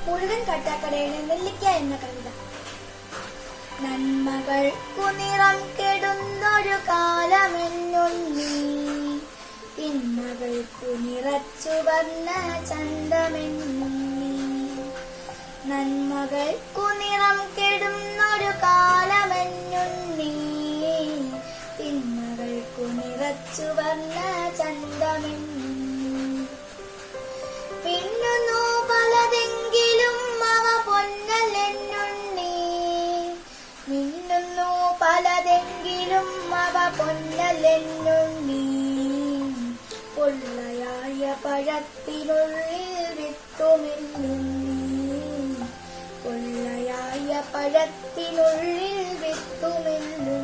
മുരുകൻ കാട്ടാക്കടയുടെ നെല്ലിക്ക എന്ന കവിത. നന്മകൾക്കു നിറം കെടുന്നൊരു കാലമെന്നുണ്ണി, തിന്മകൾക്കു നിറച്ചു വന്ന ചന്തമെന്നുണ്ണി. നന്മകൾക്കു നിറം കെടുന്നൊരു കാലമെന്നുണ്ണി, തിന്മകൾക്കു നിറച്ചു വന്ന ചന്തമെന്നുണ്ണി. മിന്നുന്നു പലതെങ്കിലും അവ പൊന്നല്ലെന്നുണ്ണി, മിന്നുന്നു പലതെങ്കിലും അവ പൊന്നല്ലെന്നുണ്ണി. പൊള്ളയായ പഴത്തിനുള്ളിൽ വിത്തുമെന്നുണ്ണി, പൊള്ളയായ പഴത്തിനുള്ളിൽ വിത്തുമെന്നുണ്ണി.